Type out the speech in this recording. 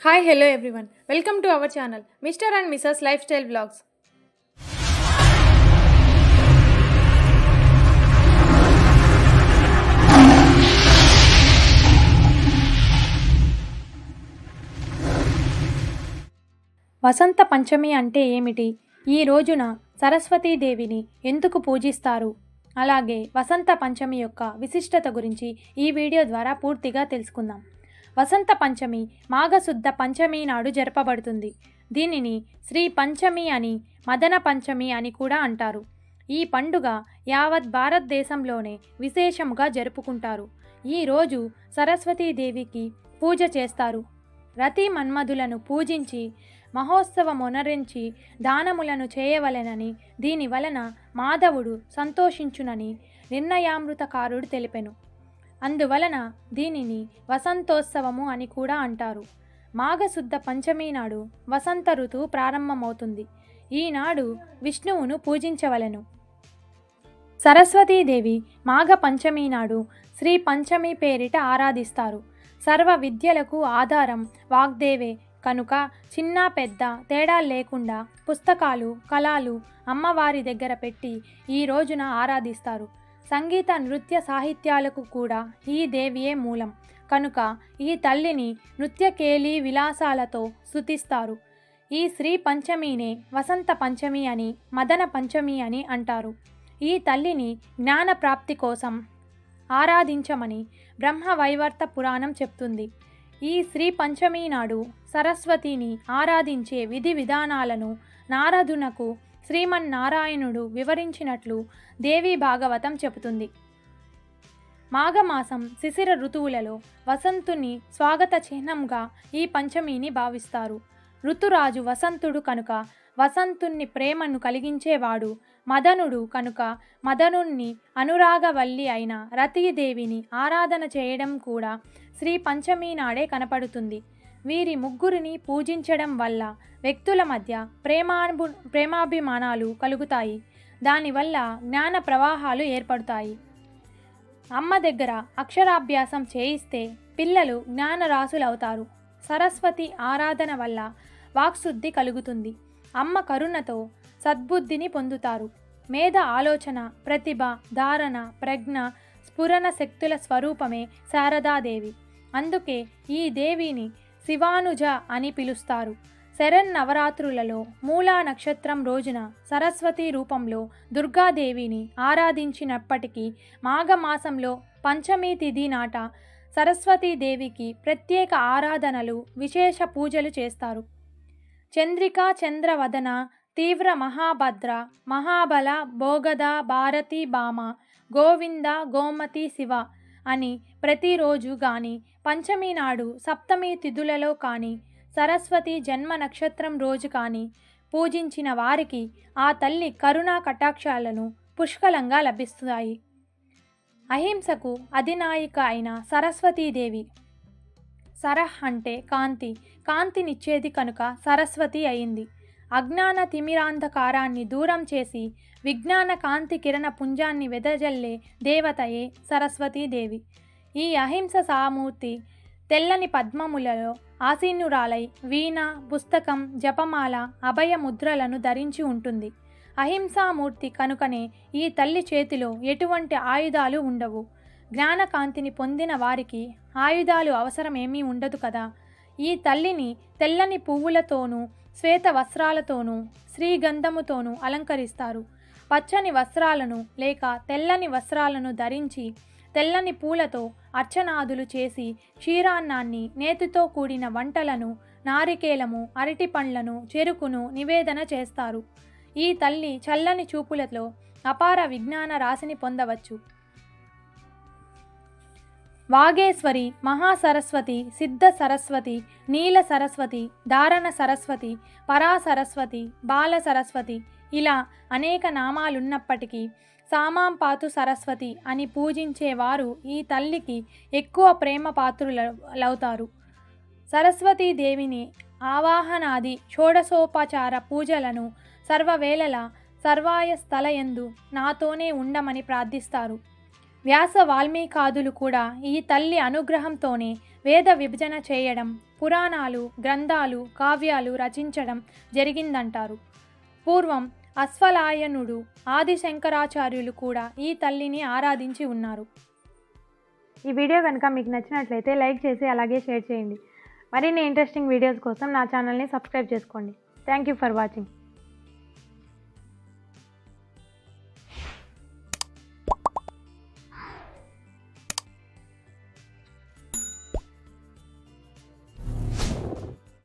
Hi, hello everyone. Welcome to our channel, Mr. and Mrs. Lifestyle Vlogs. వసంత పంచమి అంటే ఏమిటి? ఈ రోజున సరస్వతీదేవిని ఎందుకు పూజిస్తారు? అలాగే వసంత పంచమి యొక్క విశిష్టత గురించి ఈ వీడియో ద్వారా పూర్తిగా తెలుసుకుందాం. వసంత పంచమి మాఘశుద్ధ పంచమి నాడు జరపబడుతుంది. దీనిని శ్రీ పంచమి అని, మదన పంచమి అని కూడా అంటారు. ఈ పండుగ యావత్ భారతదేశంలోనే విశేషముగా జరుపుకుంటారు. ఈ రోజు సరస్వతీదేవికి పూజ చేస్తారు. రతి మన్మధులను పూజించి మహోత్సవమొనరించి దానములను చేయవలెనని, దీని వలన మాధవుడు సంతోషించునని నిర్ణయామృతకారుడు తెలిపెను. అందువలన దీనిని వసంతోత్సవము అని కూడా అంటారు. మాఘశుద్ధ పంచమి నాడు వసంత ఋతువు ప్రారంభమవుతుంది. ఈనాడు విష్ణువును పూజించవలెను. సరస్వతీదేవి మాఘ పంచమి నాడు శ్రీ పంచమి పేరిట ఆరాధిస్తారు. సర్వ విద్యలకు ఆధారం వాగ్దేవే కనుక చిన్న పెద్ద తేడా లేకుండా పుస్తకాలు, కళాలు అమ్మవారి దగ్గర పెట్టి ఈ రోజున ఆరాధిస్తారు. సంగీత, నృత్య, సాహిత్యాలకు కూడా ఈ దేవియే మూలం కనుక ఈ తల్లిని నృత్యకేలి విలాసాలతో స్తుతిస్తారు. ఈ శ్రీ పంచమినే వసంత పంచమి అని, మదన పంచమి అని అంటారు. ఈ తల్లిని జ్ఞాన ప్రాప్తి కోసం ఆరాధించమని బ్రహ్మవైవర్త పురాణం చెప్తుంది. ఈ శ్రీ పంచమి నాడు సరస్వతిని ఆరాధించే విధి విధానాలను నారదునకు శ్రీమన్నారాయణుడు వివరించినట్లు దేవీ భాగవతం చెబుతుంది. మాఘమాసం శిశిర ఋతువులలో వసంతుని స్వాగత చిహ్నంగా ఈ పంచమిని భావిస్తారు. ఋతురాజు వసంతుడు కనుక వసంతుని ప్రేమను కలిగించేవాడు. మదనుడు కనుక మదనుణ్ణి అనురాగవల్లి అయిన రతీదేవిని ఆరాధన చేయడం కూడా శ్రీ పంచమి నాడే కనపడుతుంది. వీరి ముగ్గురిని పూజించడం వల్ల వ్యక్తుల మధ్య ప్రేమాభిమానాలు కలుగుతాయి. దానివల్ల జ్ఞాన ప్రవాహాలు ఏర్పడతాయి. అమ్మ దగ్గర అక్షరాభ్యాసం చేయిస్తే పిల్లలు జ్ఞానరాశులవుతారు. సరస్వతి ఆరాధన వల్ల వాక్శుద్ధి కలుగుతుంది. అమ్మ కరుణతో సద్బుద్ధిని పొందుతారు. మేధ, ఆలోచన, ప్రతిభ, ధారణ, ప్రజ్ఞ, స్ఫురణ శక్తుల స్వరూపమే శారదాదేవి. అందుకే ఈ దేవిని శివానుజ అని పిలుస్తారు. శరన్నవరాత్రులలో మూలా నక్షత్రం రోజున సరస్వతి రూపంలో దుర్గాదేవిని ఆరాధించినప్పటికీ మాఘమాసంలో పంచమి తిథి నాట సరస్వతీదేవికి ప్రత్యేక ఆరాధనలు, విశేష పూజలు చేస్తారు. చంద్రికా, చంద్రవదన, తీవ్ర, మహాభద్ర, మహాబల, భోగద, భారతి, భామ, గోవింద, గోమతి, శివ అని ప్రతిరోజు కానీ, పంచమి నాడు సప్తమి తిథులలో కానీ, సరస్వతి జన్మ నక్షత్రం రోజు కానీ పూజించిన వారికి ఆ తల్లి కరుణా కటాక్షాలను పుష్కలంగా లభిస్తాయి. అహింసకు అధినాయిక అయిన సరస్వతీదేవి. సరహ్ అంటే కాంతి, కాంతినిచ్చేది కనుక సరస్వతి అయింది. అజ్ఞాన తిమిరాంధకారాన్ని దూరం చేసి విజ్ఞాన కాంతి కిరణ పుంజాన్ని వెదజల్లే దేవతయే సరస్వతీదేవి. ఈ అహింస సామూర్తి తెల్లని పద్మములలో ఆసీనురాలై వీణ, పుస్తకం, జపమాల, అభయ ముద్రలను ధరించి ఉంటుంది. అహింసామూర్తి కనుకనే ఈ తల్లి చేతిలో ఎటువంటి ఆయుధాలు ఉండవు. జ్ఞానకాంతిని పొందిన వారికి ఆయుధాలు అవసరమేమీ ఉండదు కదా. ఈ తల్లిని తెల్లని పువ్వులతోనూ, శ్వేత వస్త్రాలతోనూ, శ్రీగంధముతోనూ అలంకరిస్తారు. పచ్చని వస్త్రాలను లేక తెల్లని వస్త్రాలను ధరించి తెల్లని పూలతో అర్చనాదులు చేసి క్షీరాన్నాన్ని, నేతితో కూడిన వంటలను, నారికేలము, అరటి పండ్లను, చెరుకును నివేదన చేస్తారు. ఈ తల్లి చల్లని చూపులతో అపార విజ్ఞాన రాశిని పొందవచ్చు. వాగేశ్వరి, మహాసరస్వతి, సిద్ధ సరస్వతి, నీల సరస్వతి, ధారణ సరస్వతి, పరాసరస్వతి, బాల సరస్వతి ఇలా అనేక నామాలున్నప్పటికీ సామాంపాతు సరస్వతి అని పూజించేవారు ఈ తల్లికి ఎక్కువ ప్రేమ పాత్రులవుతారు. సరస్వతీదేవిని ఆవాహనాది షోడశోపచార పూజలను సర్వవేళలా సర్వాయ స్థలయందు నాతోనే ఉండమని ప్రార్థిస్తారు. వ్యాస వాల్మీకాదులు కూడా ఈ తల్లి అనుగ్రహంతోనే వేద విభజన చేయడం, పురాణాలు, గ్రంథాలు, కావ్యాలు రచించడం జరిగిందంటారు. పూర్వం అశ్వలాయనుడు, ఆది శంకరాచార్యులు కూడా ఈ తల్లిని ఆరాధించి ఉన్నారు. ఈ వీడియో కనుక మీకు నచ్చినట్లయితే లైక్ చేసి అలాగే షేర్ చేయండి. మరిన్ని ఇంట్రెస్టింగ్ వీడియోస్ కోసం నా ఛానల్ని సబ్స్క్రైబ్ చేసుకోండి. Thank you for watching.